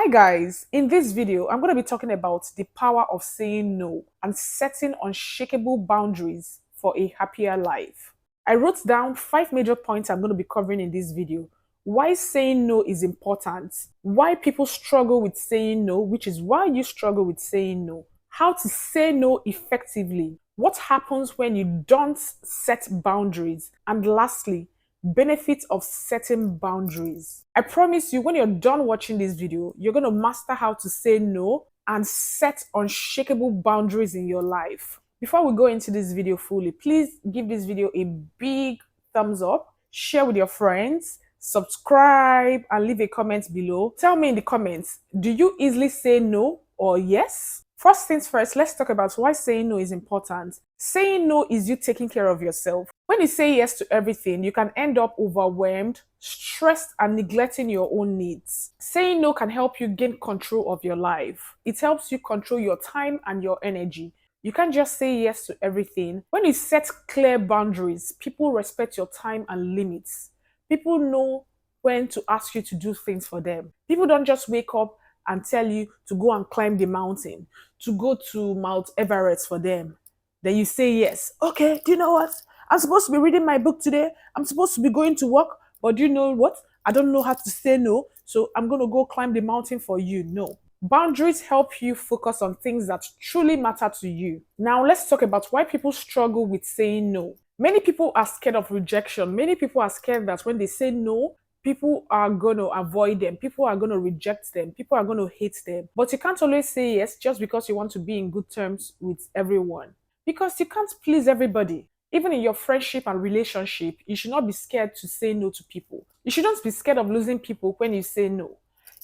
Hi guys, in this video, I'm going to be talking about the power of saying no and setting unshakable boundaries for a happier life. I wrote down 5 major points I'm going to be covering in this video. Why saying no is important, why people struggle with saying no, which is why you struggle with saying no, how to say no effectively, what happens when you don't set boundaries, and lastly, benefits of setting boundaries. I promise you, when you're done watching this video, you're going to master how to say no and set unshakable boundaries in your life. Before we go into this video fully, please give this video a big thumbs up, share with your friends, subscribe, and leave a comment below. Tell me in the comments, do you easily say no or yes? First things first, let's talk about why saying no is important. Saying no is you taking care of yourself. When you say yes to everything, you can end up overwhelmed, stressed, and neglecting your own needs. Saying no can help you gain control of your life. It helps you control your time and your energy. You can't just say yes to everything. When you set clear boundaries, people respect your time and limits. People know when to ask you to do things for them. People don't just wake up and tell you to go and climb the mountain, to go to Mount Everest for them. Then you say yes. Okay, do you know what? I'm supposed to be reading my book today. I'm supposed to be going to work. But do you know what? I don't know how to say no. So I'm going to go climb the mountain for you. No. Boundaries help you focus on things that truly matter to you. Now, let's talk about why people struggle with saying no. Many people are scared of rejection. Many people are scared that when they say no, people are going to avoid them. People are going to reject them. People are going to hate them. But you can't always say yes just because you want to be in good terms with everyone. Because you can't please everybody. Even in your friendship and relationship, you should not be scared to say no to people. You shouldn't be scared of losing people when you say no.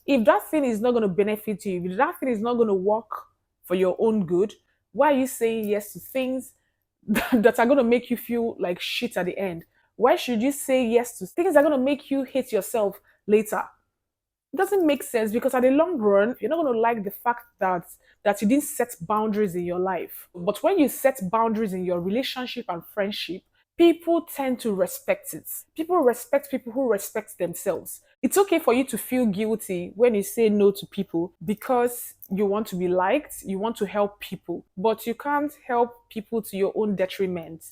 If that thing is not going to benefit you, if that thing is not going to work for your own good, why are you saying yes to things that are going to make you feel like shit at the end? Why should you say yes to things that are going to make you hate yourself later? It doesn't make sense because at the long run, you're not going to like the fact that you didn't set boundaries in your life. But when you set boundaries in your relationship and friendship, people tend to respect it. People respect people who respect themselves. It's okay for you to feel guilty when you say no to people because you want to be liked, you want to help people, but you can't help people to your own detriment.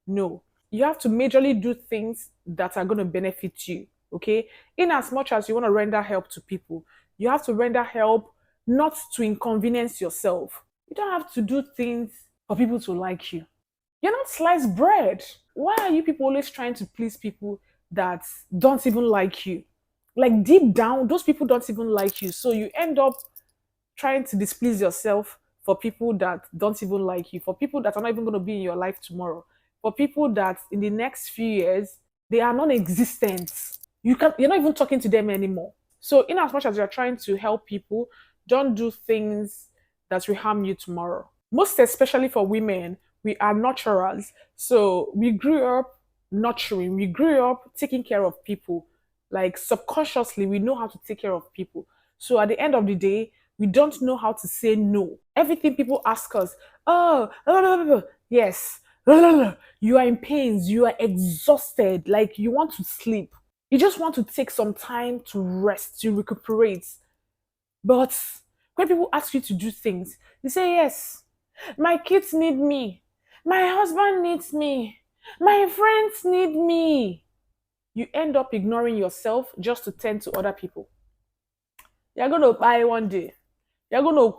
No, you have to majorly do things that are going to benefit you. Okay, in as much as you want to render help to people, you have to render help not to inconvenience yourself. You don't have to do things for people to like you. You're not sliced bread. Why are you people always trying to please people that don't even like you? Like deep down, those people don't even like you. So you end up trying to displease yourself for people that don't even like you, for people that are not even going to be in your life tomorrow, for people that in the next few years they are non-existent. You're not even talking to them anymore. So in as much as you're trying to help people, don't do things that will harm you tomorrow. Most especially for women, we are nurturers. So we grew up nurturing, we grew up taking care of people. Like subconsciously, we know how to take care of people. So at the end of the day, we don't know how to say no. Everything people ask us, oh, blah, blah, blah, blah, yes, blah, blah, blah. You are in pains, you are exhausted, like you want to sleep. You just want to take some time to rest, to recuperate. But when people ask you to do things, you say, yes, my kids need me. My husband needs me. My friends need me. You end up ignoring yourself just to tend to other people. You're going to buy one day. You're going to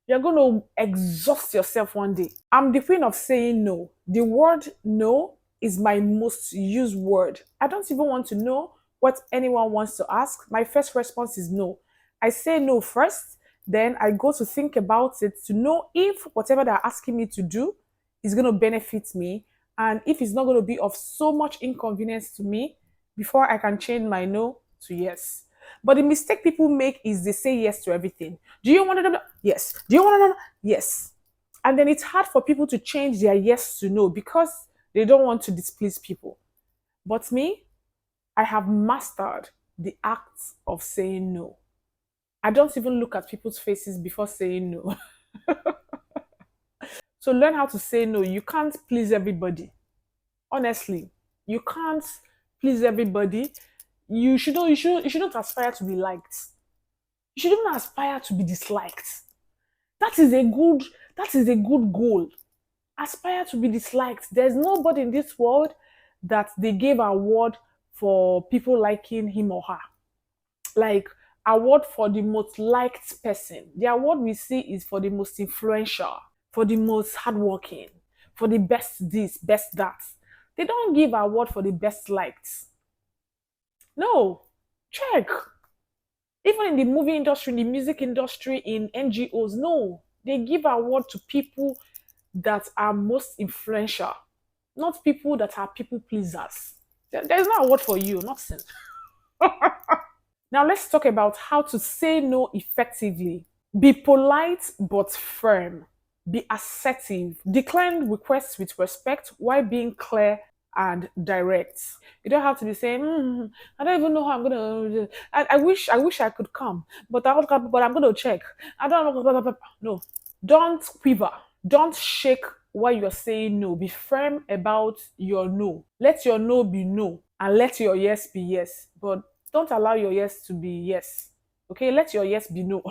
you're going to exhaust yourself one day. I'm the queen of saying no. The word no is my most used word. I don't even want to know what anyone wants to ask. My first response is no. I say no first, then I go to think about it to know if whatever they're asking me to do is going to benefit me and if it's not going to be of so much inconvenience to me before I can change my no to yes. But the mistake people make is they say yes to everything. Do you want to know? Yes. Do you want to know? Yes. And then it's hard for people to change their yes to no because they don't want to displease people. But me, I have mastered the act of saying no. I don't even look at people's faces before saying no. So learn how to say no. You can't please everybody. Honestly, you can't please everybody. You shouldn't aspire to be liked. You should even aspire to be disliked. That is a good that is a good goal. Aspire to be disliked. There's nobody in this world that they gave award for people liking him or her. Like award for the most liked person. The award we see is for the most influential, for the most hardworking, for the best this, best that. They don't give award for the best liked. No. Check. Even in the movie industry, in the music industry, in NGOs, no. They give award to people that are most influential, not people that are people pleasers. There's no award for you, nothing. Now let's talk about how to say no effectively. Be polite but firm. Be assertive. Decline requests with respect while being clear and direct. You don't have to be saying, I don't even know how I'm gonna. I wish I could come, but I'm gonna check. I don't know. No, don't quiver. Don't shake while you're saying no. Be firm about your no. Let your no be no, and let your yes be yes. But don't allow your yes to be yes. Okay, let your yes be no.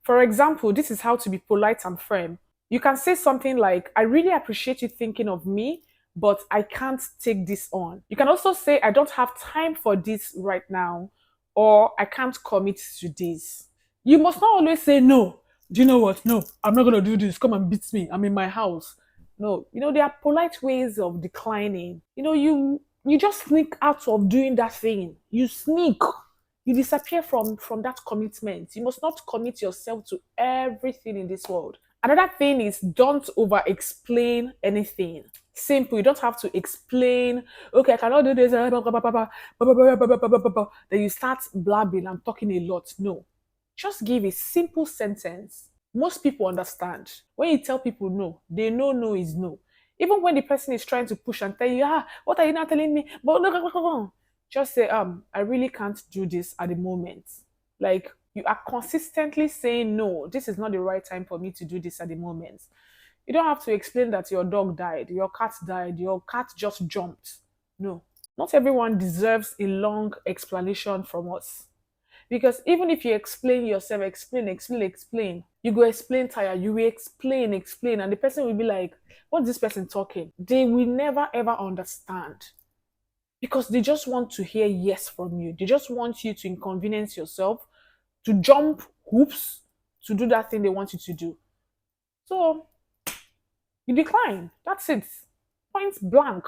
For example, this is how to be polite and firm. You can say something like, I really appreciate you thinking of me, but I can't take this on. You can also say, I don't have time for this right now, or I can't commit to this. You must not always say no. Do you know what? No, I'm not going to do this. Come and beat me. I'm in my house. No, there are polite ways of declining. You just sneak out of doing that thing. You sneak. You disappear from that commitment. You must not commit yourself to everything in this world. Another thing is don't over explain anything. Simple. You don't have to explain, okay, I cannot do this. Then you start blabbing and talking a lot. No. Just give a simple sentence. Most people understand. When you tell people no, they know no is no. Even when the person is trying to push and tell you, what are you not telling me? But no, just say, I really can't do this at the moment. Like you are consistently saying no, this is not the right time for me to do this at the moment. You don't have to explain that your dog died, your cat died, your cat just jumped. No. Not everyone deserves a long explanation from us. Because even if you explain yourself, explain, you go explain tire, you will explain, and the person will be like, what's this person talking? They will never ever understand. Because they just want to hear yes from you. They just want you to inconvenience yourself, to jump hoops, to do that thing they want you to do. So you decline. That's it. Point blank.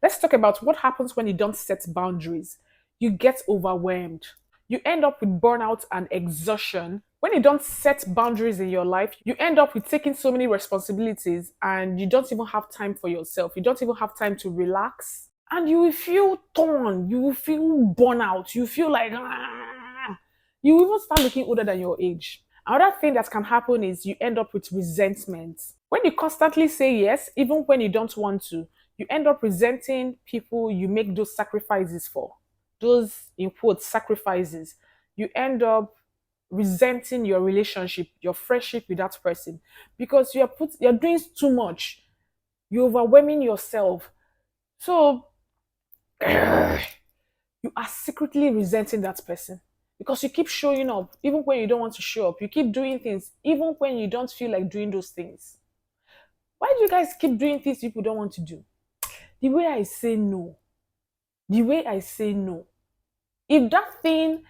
Let's talk about what happens when you don't set boundaries. You get overwhelmed. You end up with burnout and exhaustion. When you don't set boundaries in your life, you end up with taking so many responsibilities and you don't even have time for yourself. You don't even have time to relax. And you will feel torn. You will feel burnout. You feel like, you will even start looking older than your age. Another thing that can happen is you end up with resentment. When you constantly say yes, even when you don't want to, you end up resenting people you make those sacrifices for. Those, in quotes, sacrifices. You end up resenting your relationship, your friendship with that person because you're doing too much. You're overwhelming yourself. So you are secretly resenting that person because you keep showing up even when you don't want to show up. You keep doing things even when you don't feel like doing those things. Why do you guys keep doing things people don't want to do? The way I say no, the way I say no. If that thing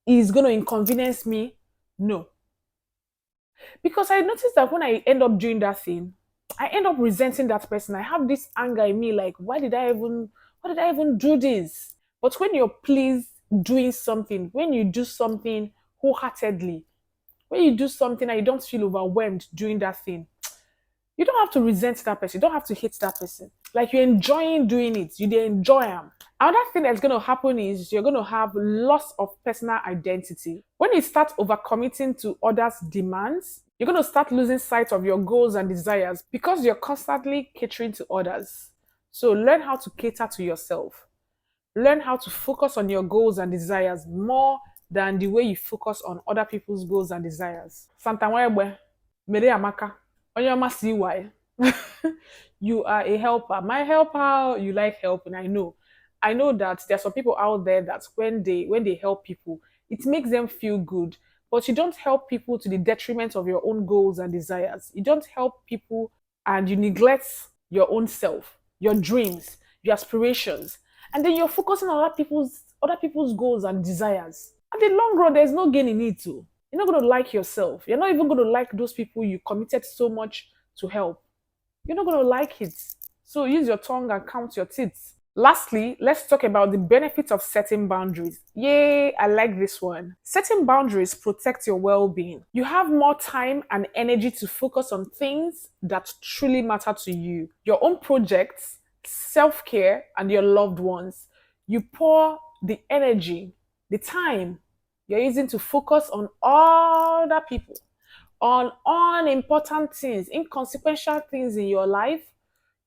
is going to inconvenience me, no. Because I noticed that when I end up doing that thing, I end up resenting that person. I have this anger in me, like, why did I even do this? But when you're pleased doing something, when you do something wholeheartedly, when you do something and you don't feel overwhelmed doing that thing, you don't have to resent that person. You don't have to hate that person. Like you're enjoying doing it. You enjoy them. Another thing that's going to happen is you're going to have loss of personal identity. When you start overcommitting to others' demands, you're going to start losing sight of your goals and desires because you're constantly catering to others. So learn how to cater to yourself. Learn how to focus on your goals and desires more than the way you focus on other people's goals and desires. Santa Nwebe, Mere Amaka, Onyama CY. You are a helper. My helper, you like helping, I know. I know that there are some people out there that when they help people, It makes them feel good. But you don't help people to the detriment of your own goals and desires. You don't help people and you neglect your own self, your dreams, your aspirations. And then you're focusing on other people's goals and desires. At the long run, there's no gain in it too. You're not going to like yourself. You're not even going to like those people you committed so much to help. You're not going to like it. So use your tongue and count your teeth. Lastly, let's talk about the benefits of setting boundaries. Yay, I like this one. Setting boundaries protect your well being. You have more time and energy to focus on things that truly matter to you, your own projects, self care, and your loved ones. You pour the energy, the time you're using to focus on other people, on unimportant things, inconsequential things in your life.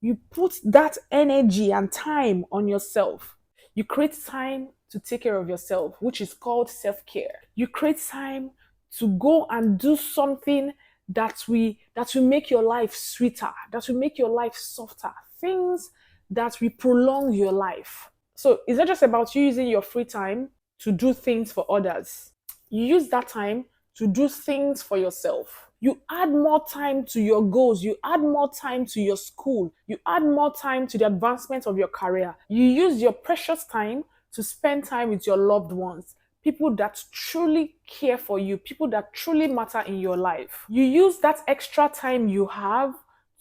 You put that energy and time on yourself. You create time to take care of yourself, which is called self-care. You create time to go and do something that will make your life sweeter, that will make your life softer, things that will prolong your life. So it's not just about you using your free time to do things for others. You use that time to do things for yourself. You add more time to your goals. You add more time to your school. You add more time to the advancement of your career. You use your precious time to spend time with your loved ones, people that truly care for you, people that truly matter in your life. You use that extra time you have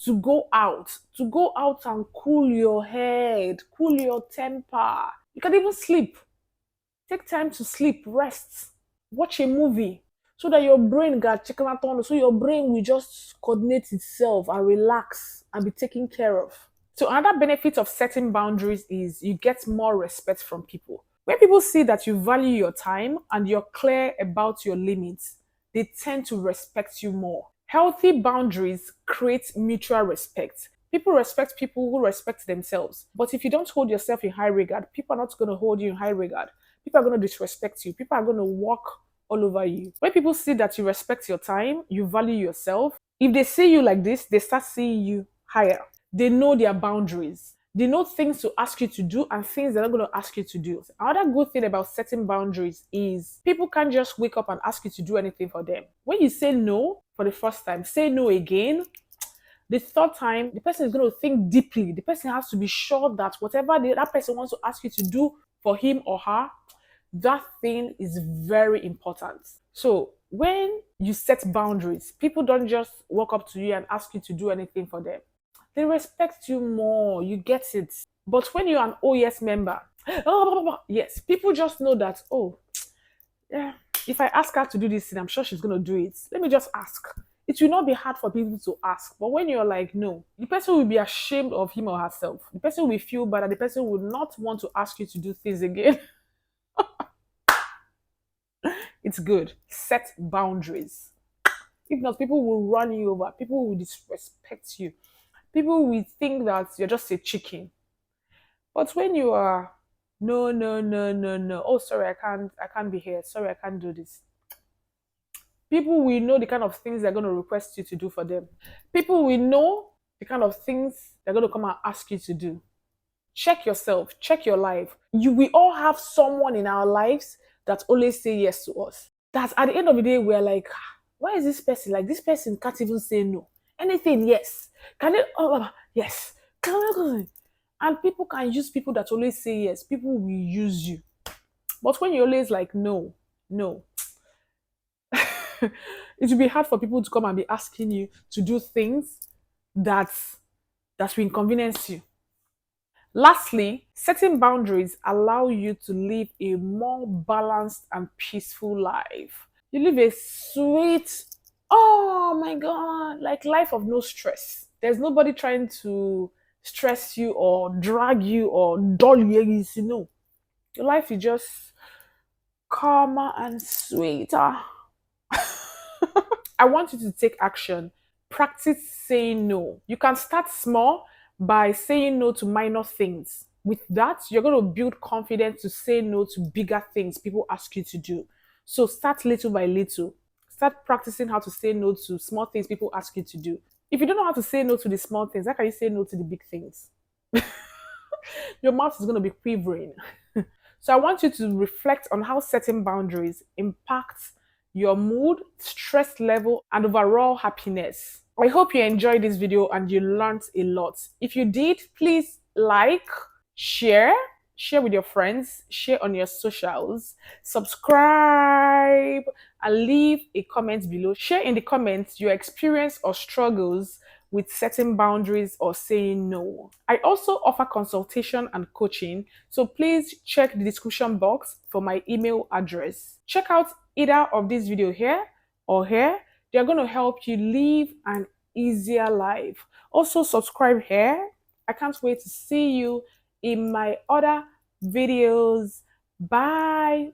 to go out and cool your head, cool your temper. You can even sleep. Take time to sleep, rest, watch a movie so that your brain got chicken on, so your brain will just coordinate itself and relax and be taken care of. So another benefit of setting boundaries is you get more respect from people. When people see that you value your time and you're clear about your limits, they tend to respect you more. Healthy boundaries create mutual respect. People respect people who respect themselves. But if you don't hold yourself in high regard, people are not going to hold you in high regard. People are going to disrespect you. People are going to walk all over you. When people see that you respect your time, you value yourself, if they see you like this, they start seeing you higher. They know their boundaries. They know things to ask you to do and things they're not going to ask you to do. Another good thing about setting boundaries is people can't just wake up and ask you to do anything for them. When you say no for the first time, say no again. The third time, the person is going to think deeply. The person has to be sure that whatever that person wants to ask you to do for him or her, that thing is very important. So when you set boundaries, people don't just walk up to you and ask you to do anything for them. They respect you more. You get it. But when you're an OES member, yes, people just know that, oh, yeah, if I ask her to do this thing, I'm sure she's going to do it. Let me just ask. It will not be hard for people to ask. But when you're like, no, the person will be ashamed of him or herself. The person will feel bad and the person will not want to ask you to do things again. It's good. Set boundaries. If not, people will run you over. People will disrespect you. People will think that you're just a chicken. But when you are, no, no, no, no, no. Oh, sorry, I can't be here. Sorry, I can't do this. People will know the kind of things they're going to request you to do for them. People will know the kind of things they're going to come and ask you to do. Check yourself, check your life. We all have someone in our lives that always say yes to us. That at the end of the day, we're like, why is this person like this person can't even say no? Anything, yes. Can it yes. And people can use people that always say yes. People will use you. But when you're always like no, no, it will be hard for people to come and be asking you to do things that will inconvenience you. Lastly, setting boundaries allow you to live a more balanced and peaceful life. You live a sweet, oh my God, like life of no stress. There's nobody trying to stress you or drag you or dull you, you know. Your life is just calmer and sweeter. I want you to take action. Practice saying no. You can start small by saying no to minor things. With that, you're going to build confidence to say no to bigger things people ask you to do. So start little by little. Start practicing how to say no to small things people ask you to do. If you don't know how to say no to the small things, how can you say no to the big things? Your mouth is going to be quivering. So I want you to reflect on how setting boundaries impacts your mood, stress level, and overall happiness. I hope you enjoyed this video and you learned a lot. If you did, please like, share, share with your friends, share on your socials, subscribe, and leave a comment below. Share in the comments your experience or struggles with setting boundaries or saying no. I also offer consultation and coaching, so please check the description box for my email address. Check out either of these videos here or here. They're going to help you live an easier life. Also, subscribe here. I can't wait to see you in my other videos. Bye.